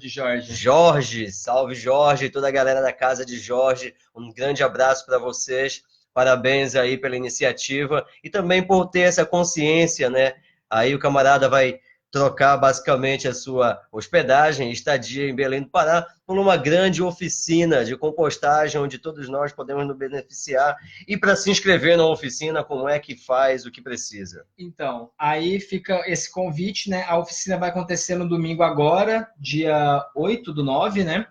Jorge. Jorge, salve Jorge, toda a galera da Casa de Jorge, um grande abraço para vocês. Parabéns aí pela iniciativa e também por ter essa consciência, né? Aí o camarada vai trocar basicamente a sua hospedagem, estadia em Belém do Pará, por uma grande oficina de compostagem, onde todos nós podemos nos beneficiar. E para se inscrever na oficina, como é que faz, o que precisa? Então, aí fica esse convite, né? A oficina vai acontecer no domingo agora, dia 8/9, né?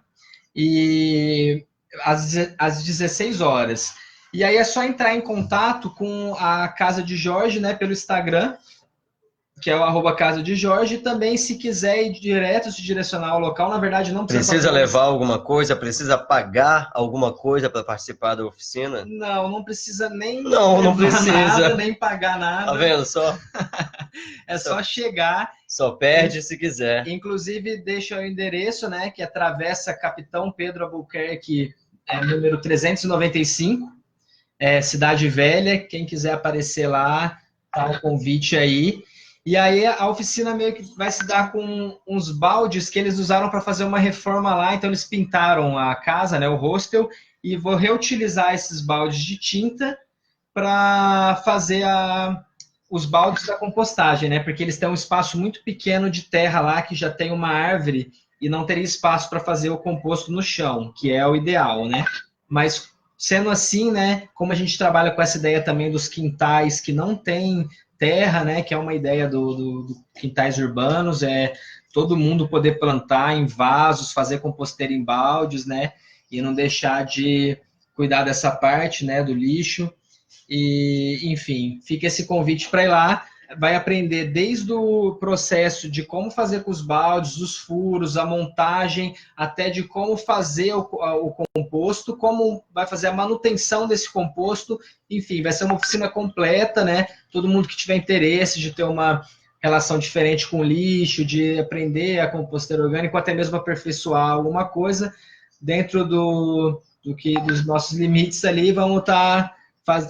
E às 16 horas. E aí é só entrar em contato com a Casa de Jorge, né, pelo Instagram, que é o @Casa de Jorge. E também, se quiser ir direto, se direcionar ao local, na verdade não precisa levar alguma coisa, precisa pagar alguma coisa para participar da oficina? Não precisa nem não precisa nada, nem pagar nada. Tá vendo só? Só chegar. Só perde se quiser. Inclusive, deixa o endereço, né, que é Travessa Capitão Pedro Albuquerque, número 395. Cidade Velha, quem quiser aparecer lá, tá o convite aí. E aí a oficina meio que vai se dar com uns baldes que eles usaram para fazer uma reforma lá, então eles pintaram a casa, né, o hostel, e vou reutilizar esses baldes de tinta para fazer os baldes da compostagem, né, porque eles têm um espaço muito pequeno de terra lá, que já tem uma árvore, e não teria espaço para fazer o composto no chão, que é o ideal, né, mas... sendo assim, né, como a gente trabalha com essa ideia também dos quintais que não tem terra, né, que é uma ideia do quintais urbanos, todo mundo poder plantar em vasos, fazer composteira em baldes, né, e não deixar de cuidar dessa parte, né, do lixo. E, enfim, fica esse convite para ir lá. vai aprender desde o processo de como fazer com os baldes, os furos, a montagem, até de como fazer o composto, como vai fazer a manutenção desse composto. Enfim, vai ser uma oficina completa, né? Todo mundo que tiver interesse de ter uma relação diferente com o lixo, de aprender a composteira orgânica, ou até mesmo aperfeiçoar alguma coisa dentro dos nossos limites ali, vamos estar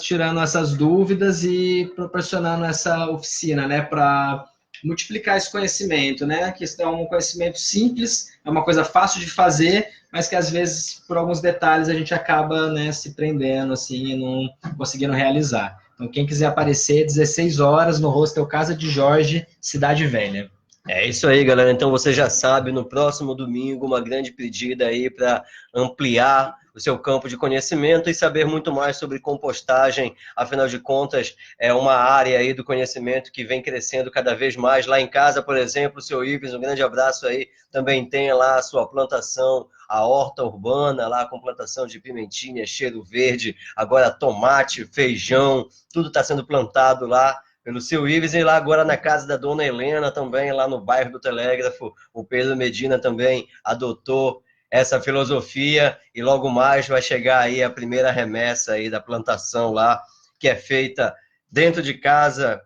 tirando essas dúvidas e proporcionando essa oficina, né, para multiplicar esse conhecimento, né, que isso é um conhecimento simples, é uma coisa fácil de fazer, mas que às vezes, por alguns detalhes, a gente acaba, né, se prendendo, assim, e não conseguindo realizar. Então, quem quiser aparecer, 16 horas no Hostel Casa de Jorge, Cidade Velha. É isso aí, galera. Então você já sabe, no próximo domingo, uma grande pedida aí para ampliar o seu campo de conhecimento e saber muito mais sobre compostagem. Afinal de contas, é uma área aí do conhecimento que vem crescendo cada vez mais. Lá em casa, por exemplo, o seu Ives, um grande abraço aí, também tem lá a sua plantação, a horta urbana, lá com plantação de pimentinha, cheiro verde, agora tomate, feijão, tudo está sendo plantado lá pelo seu Ives, e lá agora na casa da dona Helena também, lá no bairro do Telégrafo, o Pedro Medina também adotou essa filosofia e logo mais vai chegar aí a primeira remessa aí da plantação lá, que é feita dentro de casa,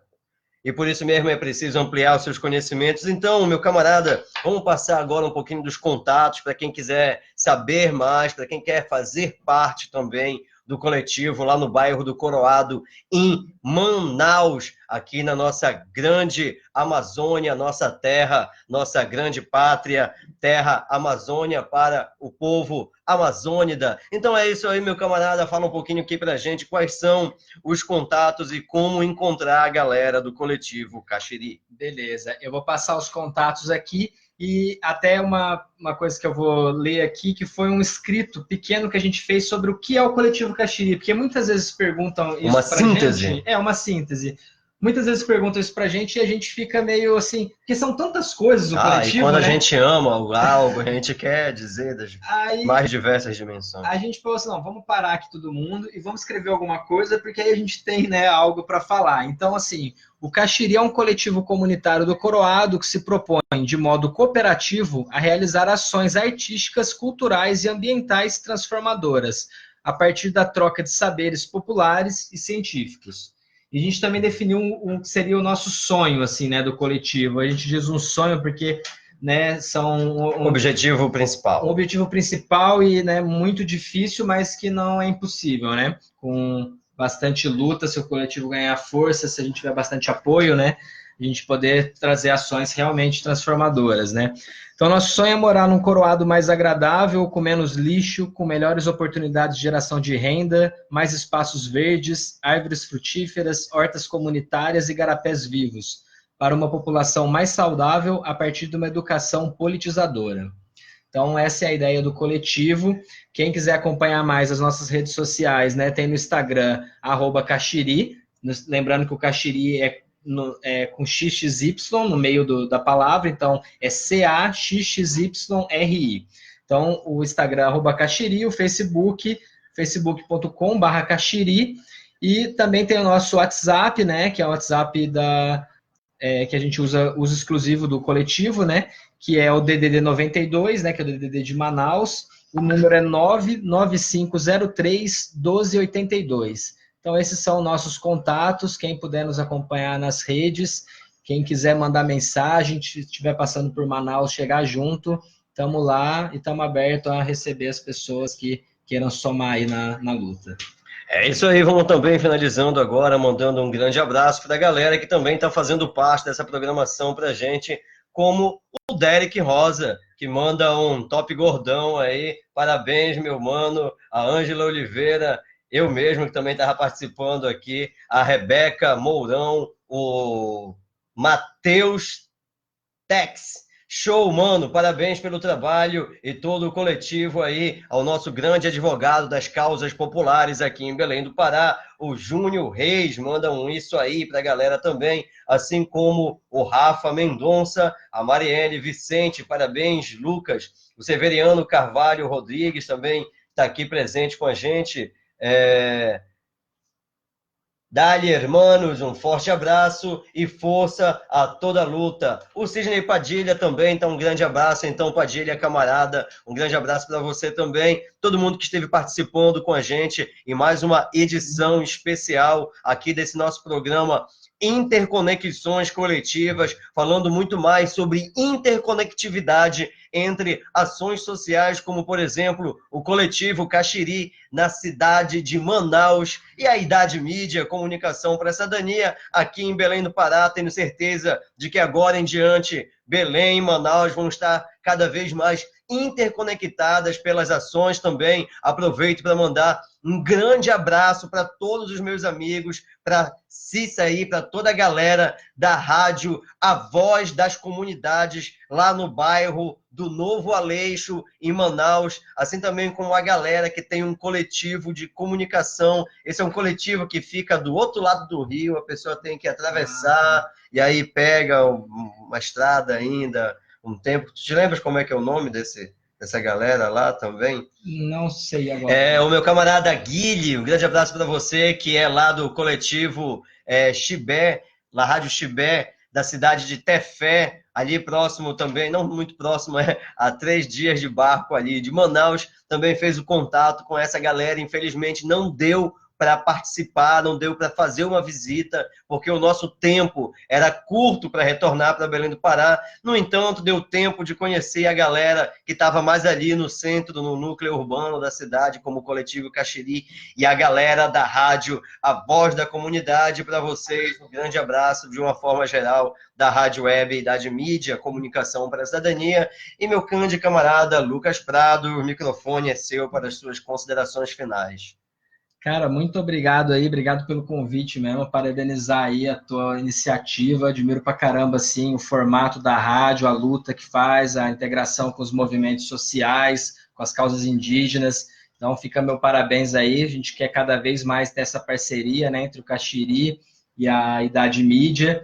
e por isso mesmo é preciso ampliar os seus conhecimentos. Então, meu camarada, vamos passar agora um pouquinho dos contatos para quem quiser saber mais, para quem quer fazer parte também do coletivo lá no bairro do Coroado, em Manaus, aqui na nossa grande Amazônia, nossa terra, nossa grande pátria, terra Amazônia para o povo amazônida. Então é isso aí, meu camarada, fala um pouquinho aqui pra gente quais são os contatos e como encontrar a galera do coletivo Caxiri. Beleza, eu vou passar os contatos aqui e até uma coisa que eu vou ler aqui, que foi um escrito pequeno que a gente fez sobre o que é o coletivo Caxiri, porque muitas vezes perguntam isso uma pra síntese. gente. É uma síntese. Muitas vezes perguntam isso pra gente e a gente fica meio assim, porque são tantas coisas o coletivo, e quando né? a gente ama algo, a gente quer dizer das mais diversas dimensões. A gente falou assim, não, vamos parar aqui todo mundo e vamos escrever alguma coisa, porque aí a gente tem, né, algo para falar. Então, assim, o Caxiri é um coletivo comunitário do Coroado que se propõe, de modo cooperativo, a realizar ações artísticas, culturais e ambientais transformadoras, a partir da troca de saberes populares e científicos. E a gente também definiu o que seria o nosso sonho, assim, né, do coletivo. A gente diz um sonho porque, né, são objetivo principal. Um objetivo principal e, né, muito difícil, mas que não é impossível, né? Com bastante luta, se o coletivo ganhar força, se a gente tiver bastante apoio, né? A gente poder trazer ações realmente transformadoras, né? Então, nosso sonho é morar num Coroado mais agradável, com menos lixo, com melhores oportunidades de geração de renda, mais espaços verdes, árvores frutíferas, hortas comunitárias e garapés vivos, para uma população mais saudável a partir de uma educação politizadora. Então, essa é a ideia do coletivo. Quem quiser acompanhar mais as nossas redes sociais, né, tem no Instagram, @Caxiri. Lembrando que o Caxiri é com XXY no meio da palavra, então é CAXXYRI. Então, o Instagram, @Caxiri, o Facebook, facebook.com/Caxiri, e também tem o nosso WhatsApp, né, que é o WhatsApp que a gente usa exclusivo do coletivo, né, que é o DDD 92, né, que é o DDD de Manaus. O número é 99503-1282. Então, esses são nossos contatos. Quem puder nos acompanhar nas redes, quem quiser mandar mensagem, estiver passando por Manaus, chegar junto, estamos lá e estamos abertos a receber as pessoas que queiram somar aí na luta. É isso aí, vamos também finalizando agora, mandando um grande abraço para a galera que também está fazendo parte dessa programação para a gente, como o Derek Rosa, que manda um top gordão aí. Parabéns, meu mano. A Ângela Oliveira, eu mesmo que também estava participando aqui, a Rebeca Mourão, o Matheus Tex. Show, mano, parabéns pelo trabalho e todo o coletivo aí, ao nosso grande advogado das causas populares aqui em Belém do Pará, o Júnior Reis, manda um isso aí pra galera também, assim como o Rafa Mendonça, a Marielle Vicente, parabéns, Lucas, o Severiano Carvalho Rodrigues também está aqui presente com a gente, Dali, hermanos, um forte abraço e força a toda a luta. O Sidney Padilha também, então um grande abraço, então, Padilha, camarada, um grande abraço para você também, todo mundo que esteve participando com a gente em mais uma edição especial aqui desse nosso programa Interconexões Coletivas, falando muito mais sobre interconectividade entre ações sociais, como, por exemplo, o coletivo Caxiri, na cidade de Manaus, e a Idade Mídia, Comunicação para a Cidadania, aqui em Belém do Pará. Tenho certeza de que agora em diante, Belém e Manaus vão estar cada vez mais interconectadas pelas ações também. Aproveito para mandar um grande abraço para todos os meus amigos, para Cissa aí, para toda a galera da rádio A Voz das Comunidades, lá no bairro do Novo Aleixo, em Manaus, assim também como a galera que tem um coletivo de comunicação. Esse é um coletivo que fica do outro lado do rio, a pessoa tem que atravessar, e aí pega uma estrada ainda, um tempo. Tu te lembras como é que é o nome dessa galera lá também? Não sei agora. É o meu camarada Guilherme, um grande abraço para você, que é lá do coletivo Chibé, na Rádio Chibé, da cidade de Tefé, ali próximo também, não muito próximo, a 3 dias de barco ali de Manaus, também fez o contato com essa galera. Infelizmente não deu para participar, não deu para fazer uma visita, porque o nosso tempo era curto para retornar para Belém do Pará. No entanto, deu tempo de conhecer a galera que estava mais ali no centro, no núcleo urbano da cidade, como o Coletivo Caxiri, e a galera da rádio A Voz da Comunidade. Para vocês, um grande abraço de uma forma geral da Rádio Web Idade Mídia, Comunicação para a Cidadania. E meu grande camarada Lucas Prado, o microfone é seu para as suas considerações finais. Cara, muito obrigado aí, obrigado pelo convite mesmo, parabenizar aí a tua iniciativa, admiro pra caramba, assim, o formato da rádio, a luta que faz, a integração com os movimentos sociais, com as causas indígenas, então fica meu parabéns aí, a gente quer cada vez mais ter essa parceria, né, entre o Caxiri e a Idade Mídia,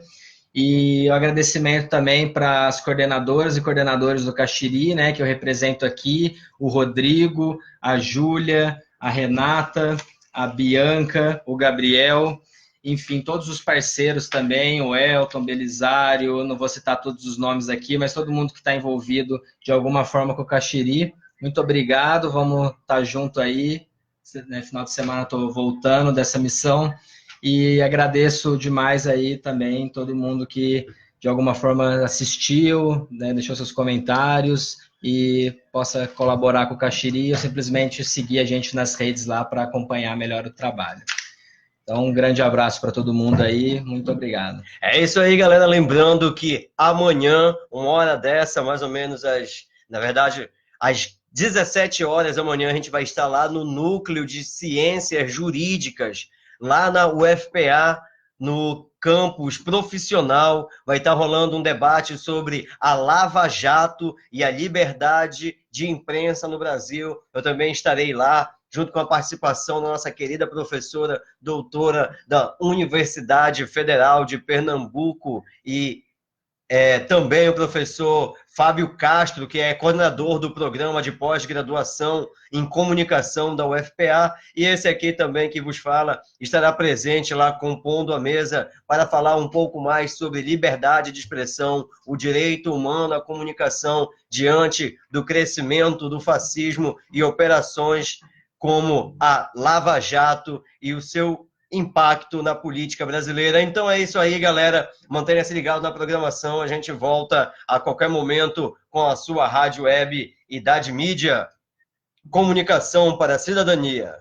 e o agradecimento também para as coordenadoras e coordenadores do Caxiri, né, que eu represento aqui, o Rodrigo, a Júlia, a Renata, a Bianca, o Gabriel, enfim, todos os parceiros também, o Elton, Belisário, não vou citar todos os nomes aqui, mas todo mundo que está envolvido de alguma forma com o Caxiri, muito obrigado, vamos estar junto aí, no final de semana estou voltando dessa missão, e agradeço demais aí também todo mundo que de alguma forma assistiu, né, deixou seus comentários, e possa colaborar com o Caxiri ou simplesmente seguir a gente nas redes lá para acompanhar melhor o trabalho. Então, um grande abraço para todo mundo aí, muito obrigado. É isso aí, galera. Lembrando que amanhã, uma hora dessa, mais ou menos às 17 horas amanhã, a gente vai estar lá no Núcleo de Ciências Jurídicas, lá na UFPA, no campus profissional. Vai estar rolando um debate sobre a Lava Jato e a liberdade de imprensa no Brasil. Eu também estarei lá, junto com a participação da nossa querida professora, doutora da Universidade Federal de Pernambuco, e também o professor Fábio Castro, que é coordenador do programa de pós-graduação em comunicação da UFPA, e esse aqui também que vos fala estará presente lá compondo a mesa para falar um pouco mais sobre liberdade de expressão, o direito humano à comunicação diante do crescimento do fascismo e operações como a Lava Jato e o seu impacto na política brasileira. Então é isso aí, galera. Mantenha-se ligado na programação. A gente volta a qualquer momento com a sua rádio web Idade Mídia, Comunicação para a Cidadania.